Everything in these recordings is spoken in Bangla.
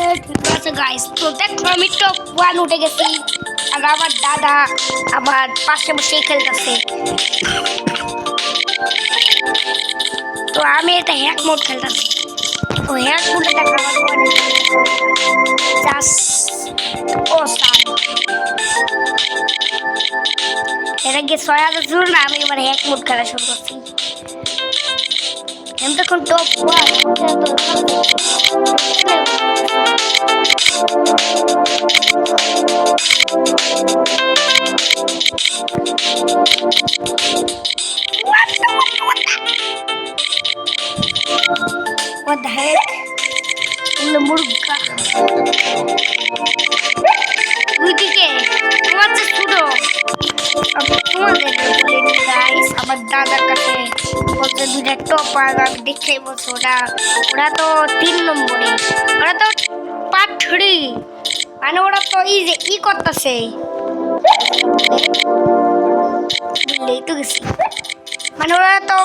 ঠিক আছে গাইস, তো দেখো আমি টপ 1 উঠে গেছি আর আমার দাদা আমার পাশে বসে খেলতেছে। তো আমি এটা হ্যাক মোড খেলতেছি। তো হ্যাক মোডে দেখা জাস্ট অসাম। এটা গিয়ে 6000 ছিল না, আমি এবার হ্যাক মোড খেলা শুরু করছি। আমি তখন টপ 1 What the heck? মুরগা ওইদিকে তোমার যে ছোটো তোমাদের গাইস আমার দাদার কাছে বলছে দুইটা টপার, আমি দেখে বলছি ওরা তো 3 নম্বরে, ওরা তো পার্ট 3, মানে ওরা তো এই যে করতেছে বুঝলেই তো গেছি, মানে ওরা তো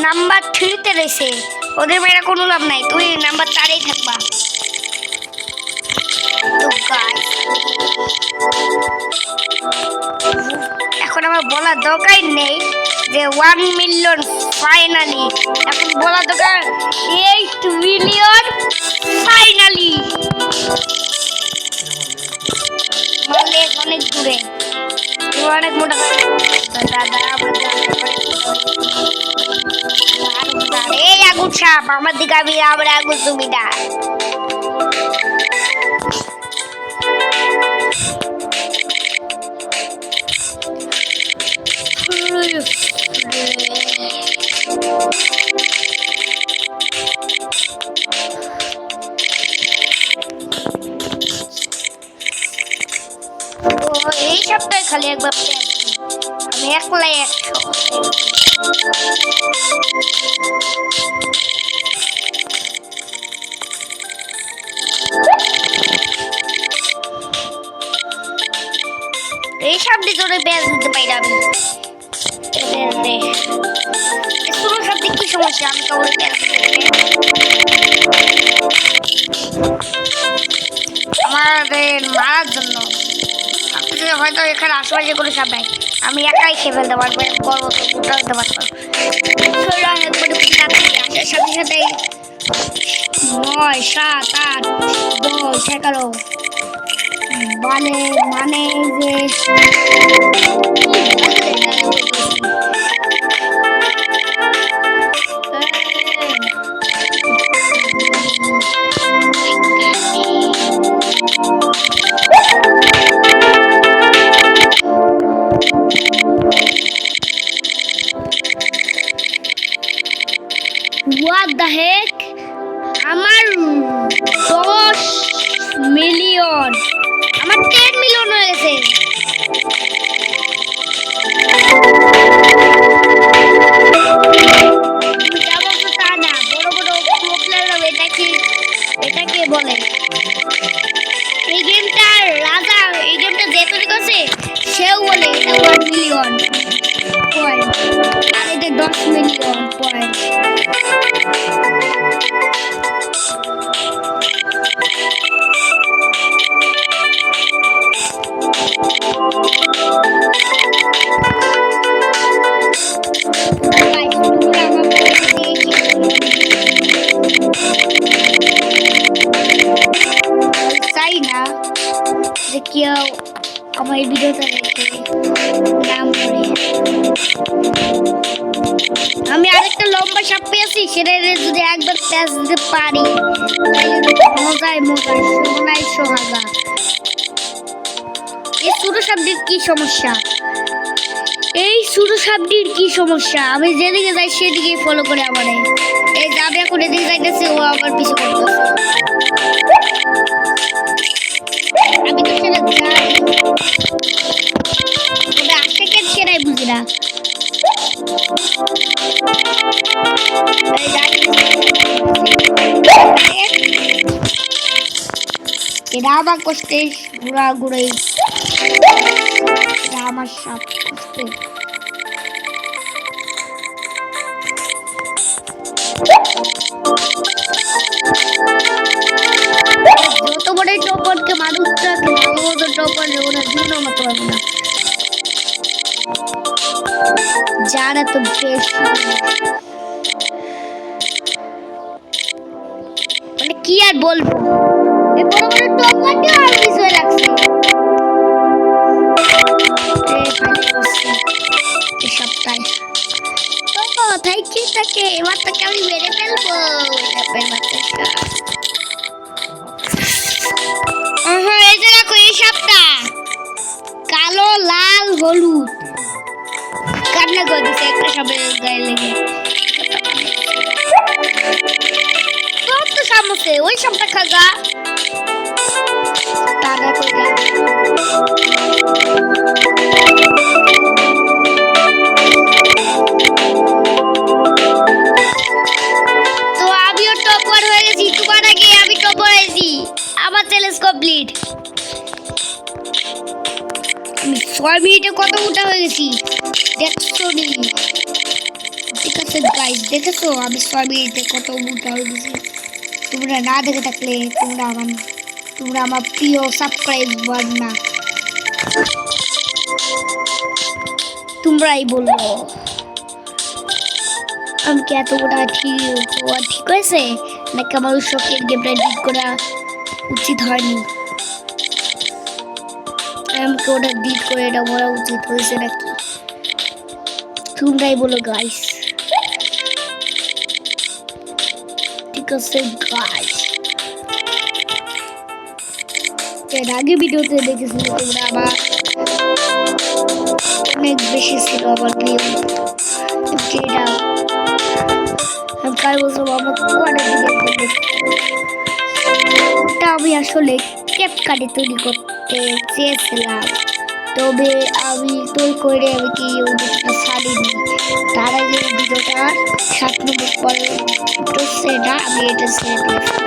নাম্বার 3-তে রয়েছে, ওদের মেয়েরা কোনো লাভ নাই, তুই নাম্বার 4-এই থাকবা। তো গাইস এখন আমার বলার দরকার নেই যে 1 মিলিয়ন ফাইনালি, এখন বলার দরকার 8 মিলিয়ন ফাইনালি। মানে অনেক দূরে, অনেক মোটা দাদা এই আগুন সাপ আমার দিকে, আমি আমার আগুন তুমি না। এই সপ্তাহে খালি একবার আমি একলাই 100। এই সামনে জোরে ব্যাস দিতে পারি না আমি। শুরু সামনে কি সমস্যা, আমি কাউরে ব্যাস আমাদের মারার জন্য হয়তো এখানে আশেপাশে কোনো সাপ নাই, আমি একাই খেয়ে ফেলতে পারবো, বড় গোটা হতে পারবো। আসার সাথে সাথে 9, 7, 8, 10, 11 মানে যে What the heck? আমার 10 মিলিয়ন, আমার 10 মিলিয়ন হয়ে গেছে। তা না, বড় বড় এটাকে বলে এই গেমটার রাজা, এই গেমটা যে তৈরি করছে সেও বলে এটা 1 মিলিয়ন পয়েন্ট, আর এটা 10 মিলিয়ন পয়েন্ট। চাই না যে কেউ আমার এই ভিডিওটা দেখে নাম করে। আমি আরেকটা লম্বা সাপ পেয়েছি, সেটা যদি একবার প্যাচ দিতে পারি মজায় সোহাগা। এই ছোটো সাপটির কি সমস্যা, আমি যেদিকে যাই সেদিকে ফলো করে আমারে, এই যাবে এখন এদিকে যাইতেছে, ও আবার পিছু করতেছে। আমি তো সেটা জানি, ওটা আসে কেন সেটাই বুঝি না। এটা আমার কষ্টে ঘুরাঘুরি, আমার সাপ কষ্টে। যত করে ওরা জীবনও মারতে পারবো না। যারা তো বেশি মানে কি আর বলবো, এই বড় বড় টপ ওয়ানটিও আর মিস হয়ে লাগছে। এই সপ্তাহে তো থ্যাংক ইউ তাকে, এবার তাকে আমি মেরে ফেলবো। এই যে দেখো এই সাপটা কালো লাল হলুদ কান্না করে দিচ্ছে একটা সাপের গায়ে লেগে। তোর তো সামনে ওই সাপটা খাগা দাদা করে। তো আমিও টপার হয়ে গেছি, তোমার আগে আমি টপার হয়েছি। আমার চ্যালেঞ্জ কমপ্লিট। আমি 6 মিনিটে কত মোটা হয়ে গেছি দেখছো নি? ঠিক আছে গাইস, দেখেছো আমি 6 মিনিটে কত মোটা হয়ে গেছি? তোমরা না দেখে থাকলে তোমরা আমার প্রিয় সাবস্ক্রাইবার না, তোমরাই বলবো আমি কি এত মোটা ঠিক হয়েছে নাকি আমার ওই শখের গেমটা ডিলিট করা উচিত হয়নি? আমাকে ওটা ডিলিট করে এটা বলা উচিত হয়েছে নাকি? তোমরাই বলো গাইস। ঠিক আছে গাইস, এর আগে ভিডিওতে দেখেছিল তোমরা আবার অনেক বেশি ছিল আমার প্রিয় যেটা আমি কাল বলছিলাম আমার কোয়াডে ওটা আমি আসলে ক্যাপকাটে তৈরি করতে চেয়েছিলাম, তবে আমি তৈরি করে আমি কি ওটা ছাড়িনি। তার আগে ভিডিওটা 7 নম্বর পরে সেটা আমি এটা ছেড়ে দিয়েছি।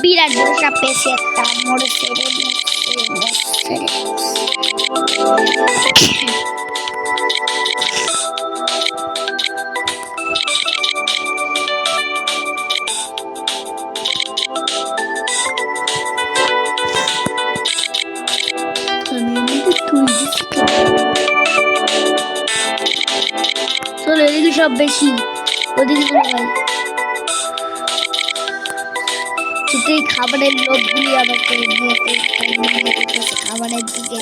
বিরাট বড় সাপ পেয়েছি একটা, মরে ছেড়ে চলো এদিকে সব বেশি, ওদিকে ভাই এই খাবারের লোকগুলি আমাকে খাবারের দিকে।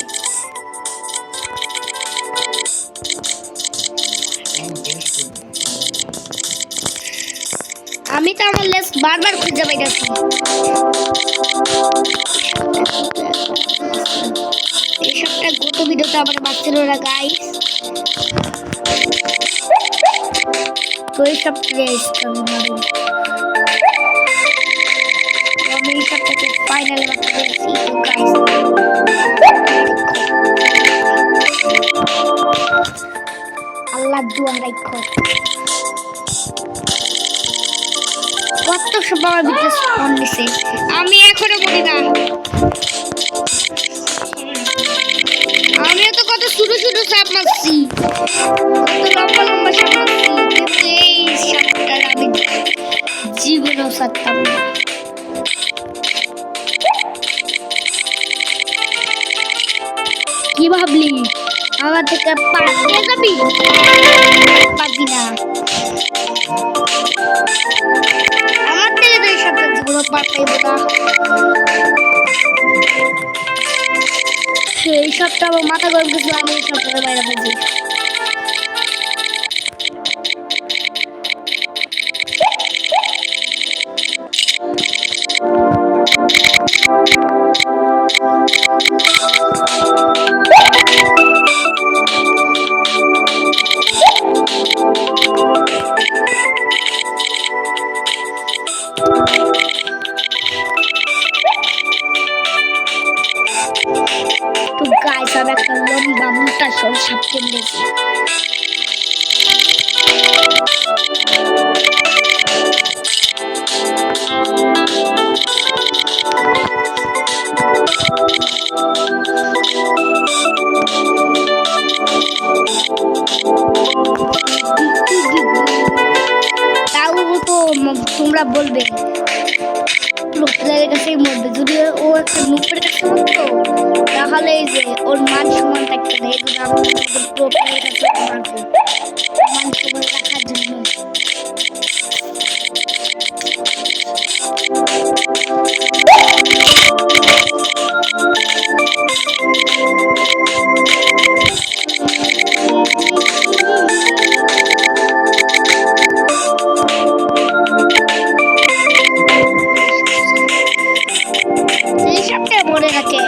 আমি তো আমার লেস বারবার খুঁজে পাইতেছি। এই সবটা গত ভিডিওতে আমার বাচ্চার ওরা গাইস, তো এই সব আমি এই সবটাকে ফাইনাল মারতে পেরেছি গাইস। আল্লাহ দোয়া রাখো। কত সব আমার ভিতরে স্পন দিছে, আমি এখনো মরি না। আমিও তো কত ছোট ছোট সাপ মারছি, কত লম্বা লম্বা সাপ মারছি, কিন্তু এই সাপটার আমি জীবনেও ছাড়তাম না। কি ভাবলি আমার থেকে পাঠিয়ে যাবি? পারবি না, আমার থেকে তো এই সবটা জীবনে পার পাইব না। এই সবটা আমার মাথা গরম কিছু, আমি এই সবটা বাইরে বুঝি। তো গাইস আমি একটা লম্বা মোটা সরু সাপ কিনেছি। বলবে লোকের কাছেই মরবে। যদি ও একটা নুপের কাছে মরতো তাহলে এই যে ওর মান সম্মান থাকতো না। এই জন্য আমি লোকের কাছে মারবো মান সম্মান রাখার জন্য। মনে রাখে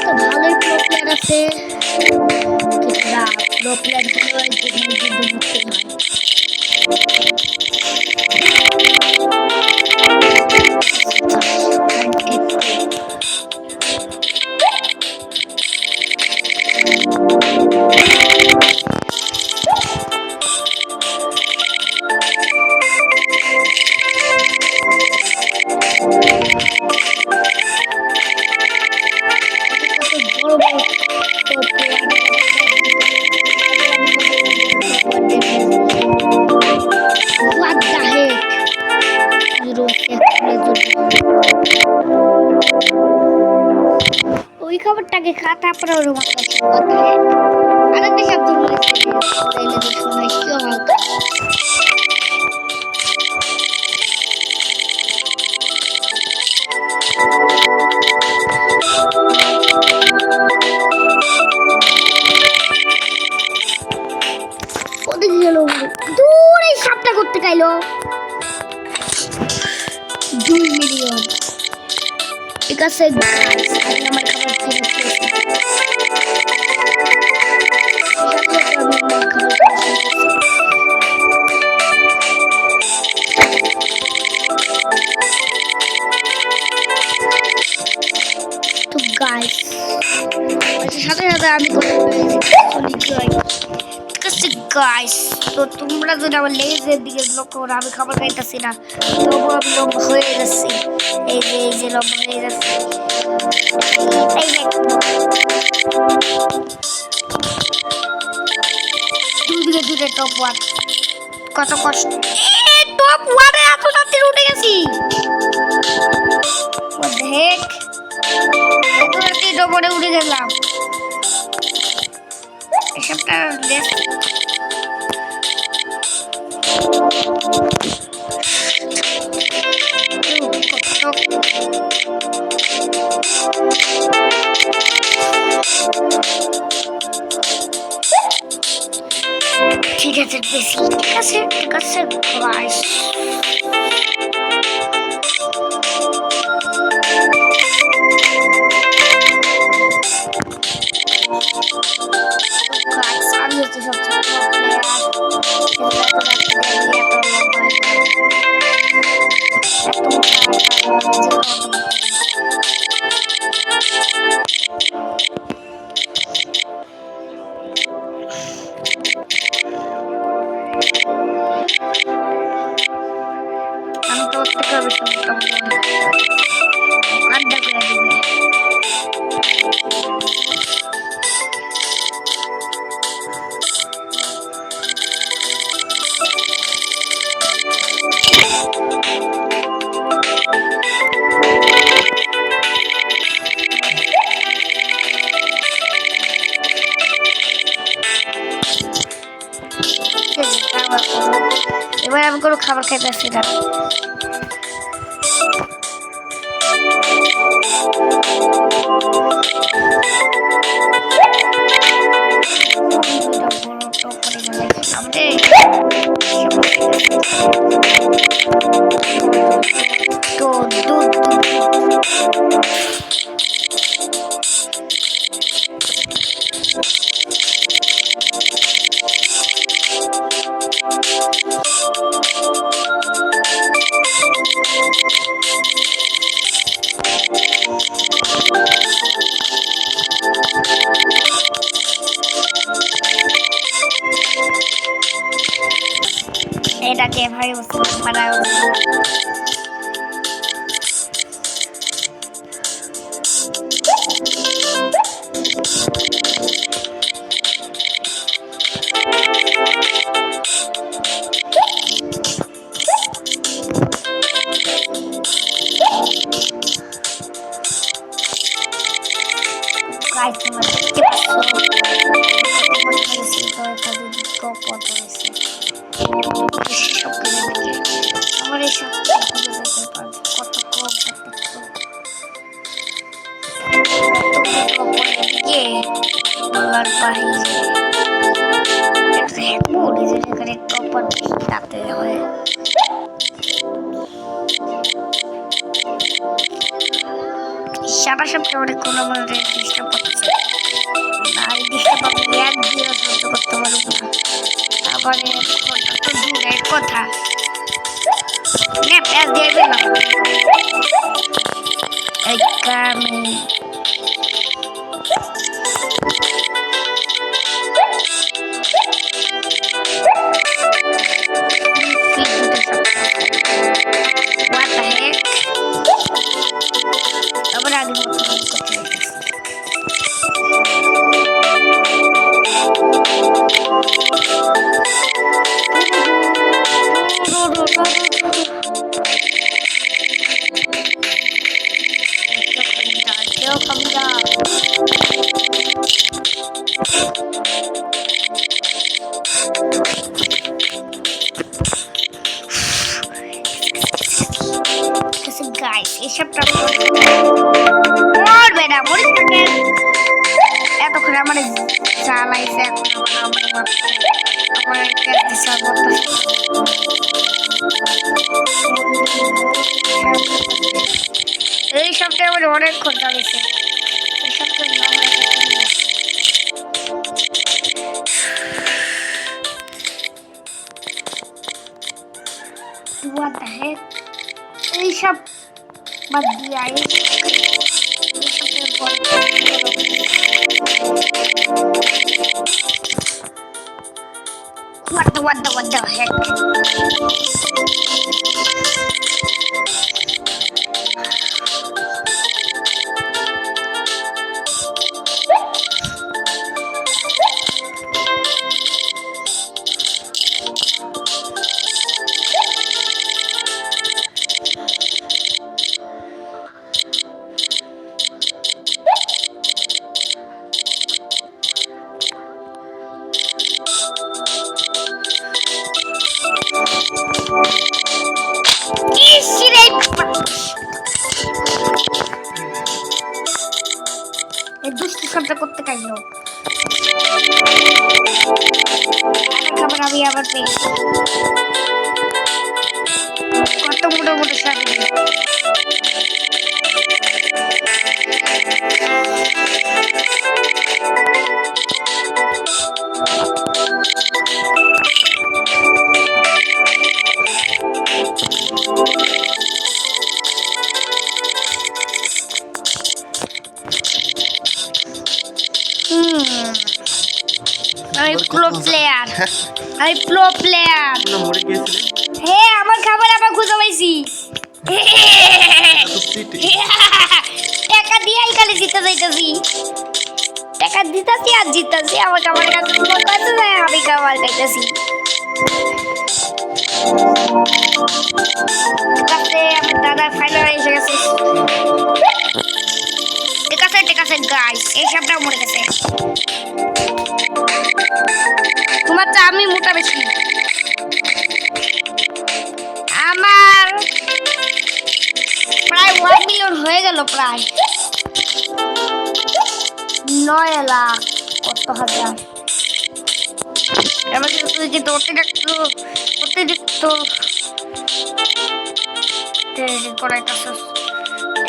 তো ভালোই প্রো প্লেয়ার আছে, কিছুটা প্রো প্লেয়ার হলেও যুদ্ধ করতে হয়। ওই খবরটাকে খা তারপরে ওর মাথা আরেকটা শব্দ বলেছে শোনাই কি হালকা ওদিকে গেল দূর এই সাপটা করতে গাইলো 2 মিলিয়ন। ঠিক আছে আমার খাবার খেয়ে তো গাইস সাথে সাথে আমি গাইস তো তোমরা যদি আমার লেজের দিকে লক্ষ্য করো আমি খাবার খাইতেছি না, তবুও আমি লম্বা হয়ে যাচ্ছি। এই যে লম্বা হয়ে যাচ্ছে দূরে টপ 1 কত কষ্ট টপ 1 এ এত তাড়াতাড়ি উঠে গেছি। দেখ এত তাড়াতাড়ি টপ 1 এ উঠে গেলাম। এসবটা লেস ঠিক আছে বেশি ঠিক আছে গাইস আমি হচ্ছে সবচেয়ে আমি তো থেকে হবে আড্ডা করে দিবে এবার আমি কোনো খাবার খাইতে আসছি না। এটাকে ভাই বানায় গাইস তোমরা দেখতে পাচ্ছ আমার এই সব কত কম বলার বাইরে এখানে টপার তাতে হয় সারা সপ্তাহে অনেক কোনো ডিস্টার্ব করতেছে না এই ডিস্টার্ব আমি এক দিয়ে সহ্য করতে পারবো না আবার তো দূরের কথা নে প্যাস দিয়ে দিলাম এই কামি What the heck? Abar आगे guys, এসব মরবে না মরিস না কেন এতক্ষণ আমার জ্বালাইছে এখন আমার এই সপ্তাহে আমার অনেকক্ষণ জ্বালাইছে এই সপ্তাহে what the heck এইসব বাদ দিয়ে what the heck দুষ্টি শব্দ করতে চাইলো খাবার আমি আবার পেয়েছি কত মোটা মোটা শাড়ি আমি প্রো প্লেয়ার হে আমার খাবার আবার খুঁজে পাইছি টাকা দিয়ে খালি জিতে যাইতেছি টাকা দিতেছি আর জিততেছি আমার খাবার কাছে আমি খাবার খাইতেছি আমার দাদা ফাইনাল এসে গেছে ঠিক আছে গাইস এই সবটা মরে গেছে তোমার চা আমি মোটা বেশি আমার প্রায় 1 মিলিয়ন হয়ে গেল প্রায় 9 লাখ কত হাজার এবার তুই কি অতিরিক্ত করাইতেছিস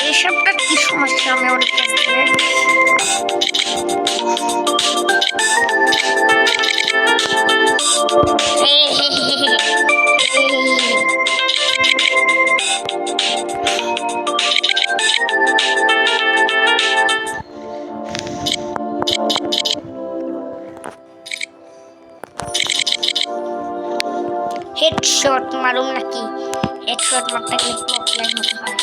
এইসবটা কি সমস্যা আমি ওর কাছে হেডশট মারুম নাকি হেডশট মারতে গেলে প্রবলেম হতে হয়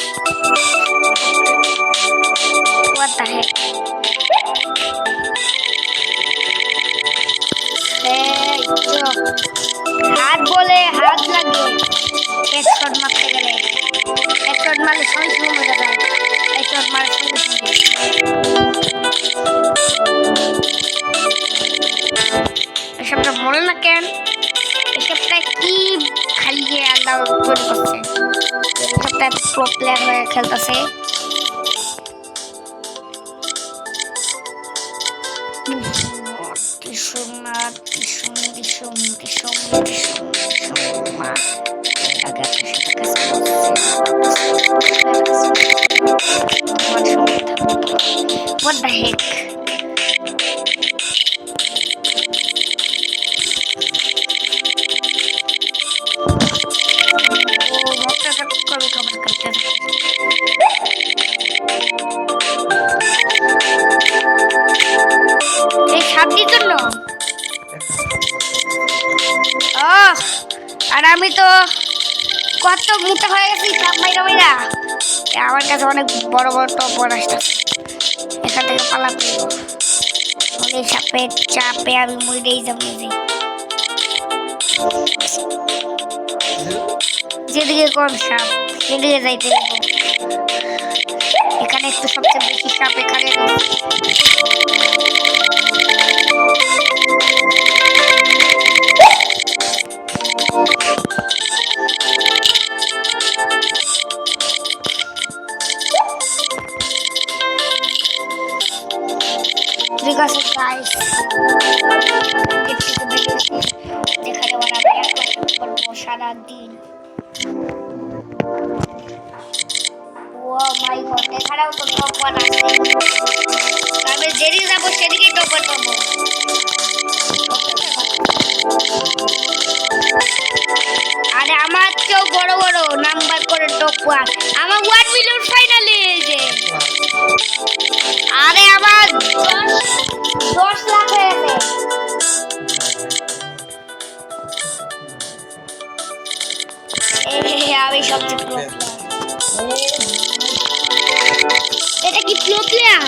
what the heck হাত বলে হাত লাগে হেডশট মারতে গেলে হেডশট মারলে সঙ্গে সঙ্গে মরে যায় হেডশট মারলে সঙ্গে সঙ্গে এসবটা বলে না কেন? এসবটা কি খাইয়ে আল্লাহ তৈরি করছে? এসবটা প্রো প্লেয়ার হয়ে খেলতেছে। What the heck? এই সাবজির জন্য আর আমি তো কত মোটা হয়ে গেছি সাপ মাইরা মাইরা। আমার কাছে অনেক বড় বড় টপ আসতেছে, এখান থেকে পালাতে এই সাপের চাপে আমি মরেই যাবো। যেদিকে কম সাপ সেদিকে যাইতে দেবো। এখানে একটু সবচেয়ে বেশি সাপ এখানে ঠিক আছে গাইস, যেখানে করবো সারাদিন। ও মাই গড, এখানেও তো টপ ওয়ান আছে। আমি যেদিকে যাবো সেদিকে টপ ওয়ান পাবো। আরে আমার চেয়েও বড় বড় নাম্বার করে টপ ওয়ান। আমার 1 মিলিয়ন ফাইনালে এসে, আরে আমার 10 লাখ হয়ে গেছে। আমি সবচেয়ে প্রো প্লেয়ার। এটা কি প্রো প্লেয়ার?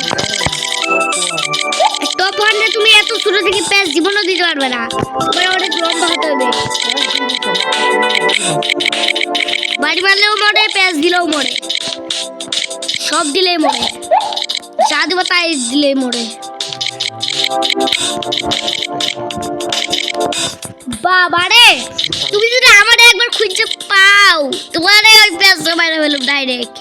টপ ওয়ানে তুমি এত ছোট থেকে প্যাচ জীবনও দিতে পারবে না, তোমার অনেক লম্বা হতে হবে। বাড়ি মারলেও মরে, প্যাচ দিলেও মরে, সব দিলেই মরে, যা দেবো তাই দিলেই মরে। বাবারে, তুমি যদি আমারে একবার খুঁজে পাও তোমারে ওই প্যাচ মারা ফেলুম ডাইরেক্ট।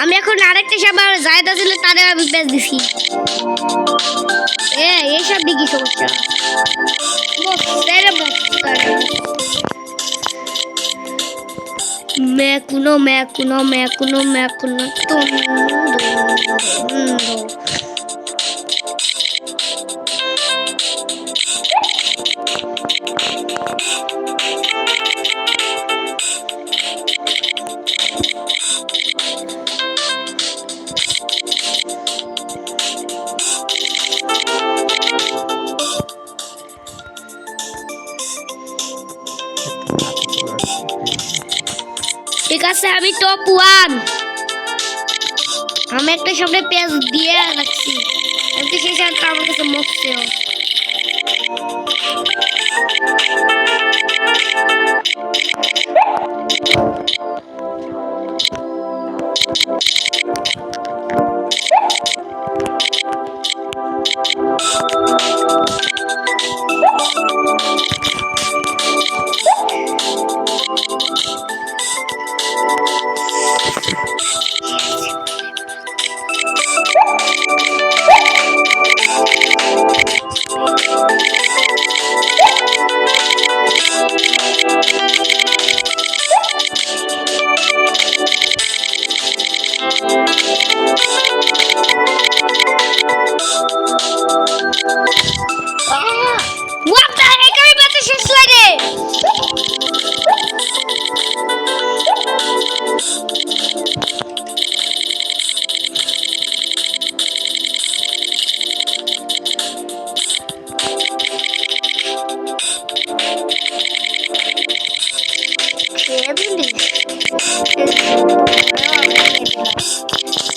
আমি এখন আরেকটা সাবার জায়দা ছিল তারে আমি প্যাচ দিছি। এইসব দিকে সমস্যা মেকুনো মেকুনো মেকুনো মেকুনো ঠিক আছে, আমি টপ ওয়ান। আমি একটা সামনে পেজ দিয়ে রাখছি, আমি সেই সাথে আমার কাছে মরছেও।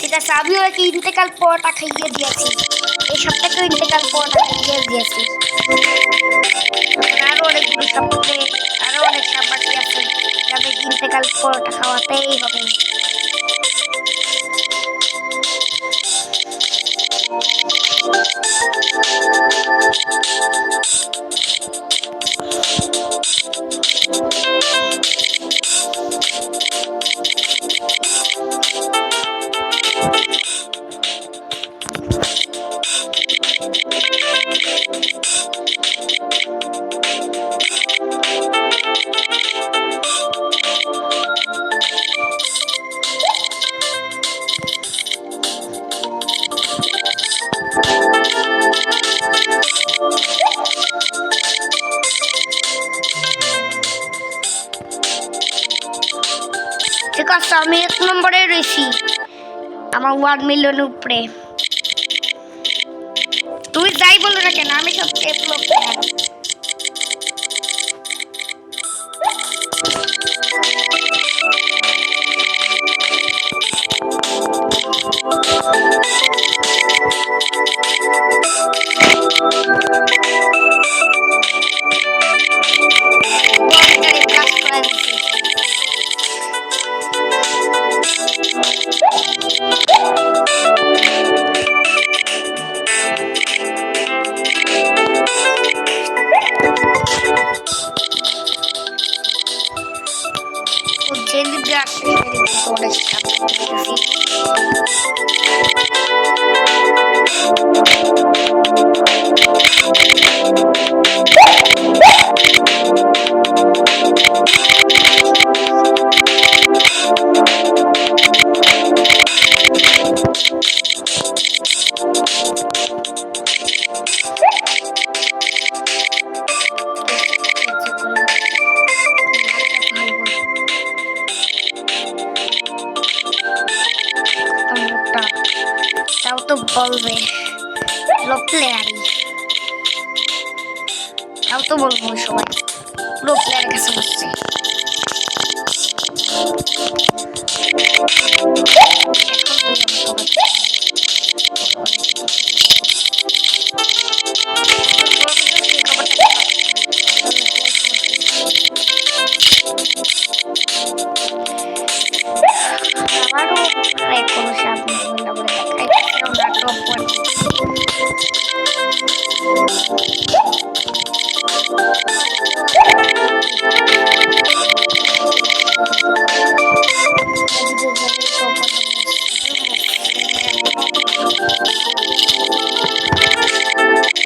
ঠিক আছে, আমিও এক ইন্তেকাল পরোটা খাইয়ে দিয়েছি, এই সপ্তাহে ইন্তেকাল পরোটা খাইয়ে দিয়েছি। আরো অনেকগুলো সপ্তাহে আরো অনেক সাংবাদিক আছে যাদের ইন্তেকাল পরোটা খাওয়াতেই হবে। রয়েছি আমার 1 মিলিয়ন উপরে। তুমি যাই বলো না কেন, আমি সবচেয়ে প্রো প্লেয়ার। তাও তো বলবে লো প্লেয়ারই, তাও তো বলবো সবাই লো প্লেয়ারের কাছে বসছে। আমারও প্রায় কোনো সাপ নেই বলে আমরা দেখাইতেছিলাম না টপ ওয়ান।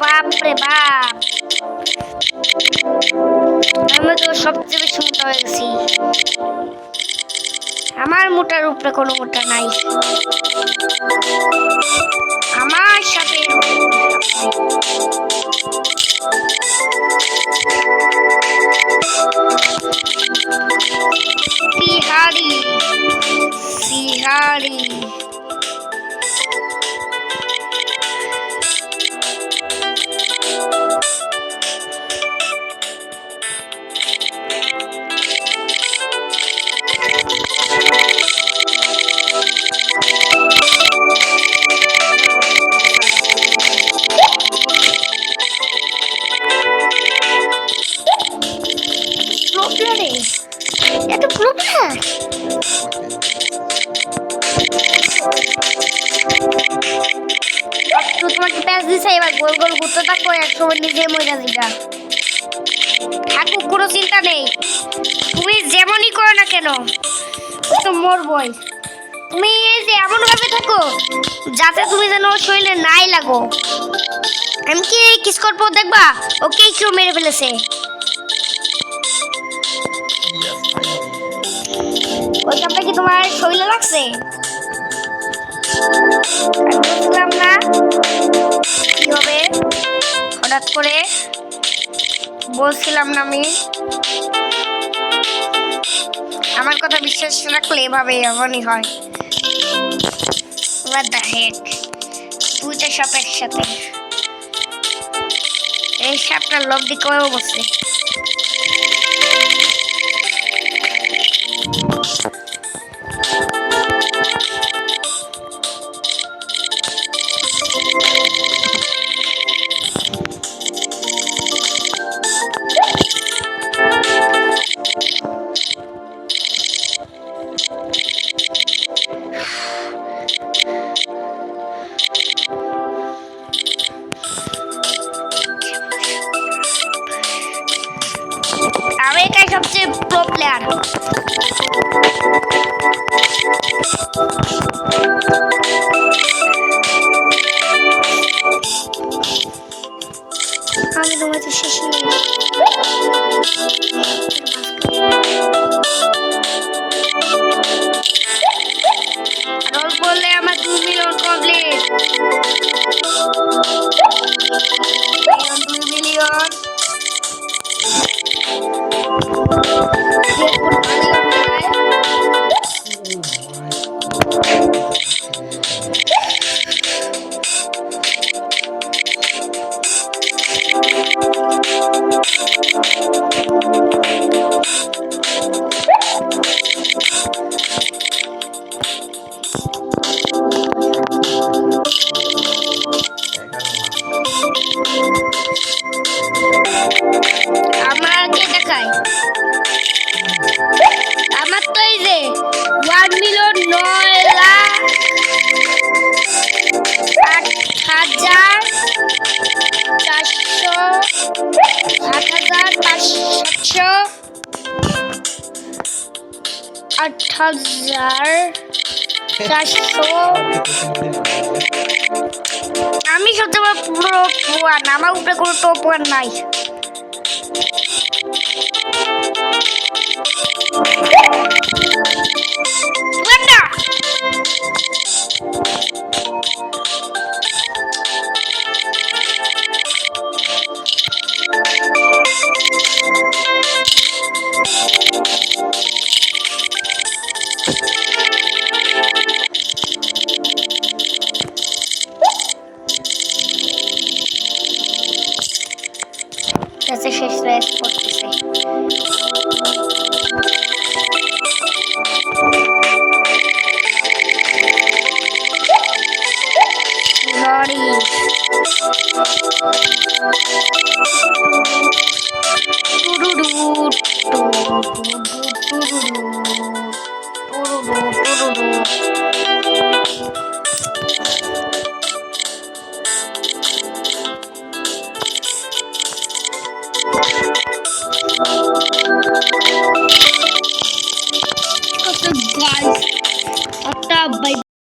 বাপরে বাপ, আমি তো সবচেয়ে বেশি মোটা হয়ে গেছি। আমার মোটার উপরে কোনো মোটা নাই, আমার সাথে সিহারি সিহারি। এত প্রবলেম তো তোমাকে প্যাচ দিছে, এবার গোল গোল ঘুরতে থাকো, একসময় নিজে মজা দিবা। থাকুক, কোনো চিন্তা নেই, তুমি যেমনই করো না কেন ও তো মরবই। তুমি এই যে এমন ভাবে থাকো যাতে তুমি যেন ওর শরীরে নাই লাগো। আমি কি কিস করবো দেখবা, ওকে কেউ মেরে ফেলেছে। ওই কাপটা কি তোমার শরীরে লাগছে? বুঝলাম না কি হবে হঠাৎ করে, বলছিলাম না আমি। আমার কথা বিশ্বাস রাখলে এভাবে এমনই হয়। What the heck? দুইটা সাপ একসাথে, এই সাপটা লব্ধি করেও বসে। আমেরিকায় সবচেয়ে প্রো প্লেয়ার। আমি তোমাকে শেষ রোল বললে আমার 2 মিলিয়ন কমপ্লিট। 2 মিলিয়ন 8,400। আমি সবচেয়ে পুরো ওয়ান, আমার উপরে কোনো টপ ওয়ান নাই। শেষ রেস করতেছে। লরি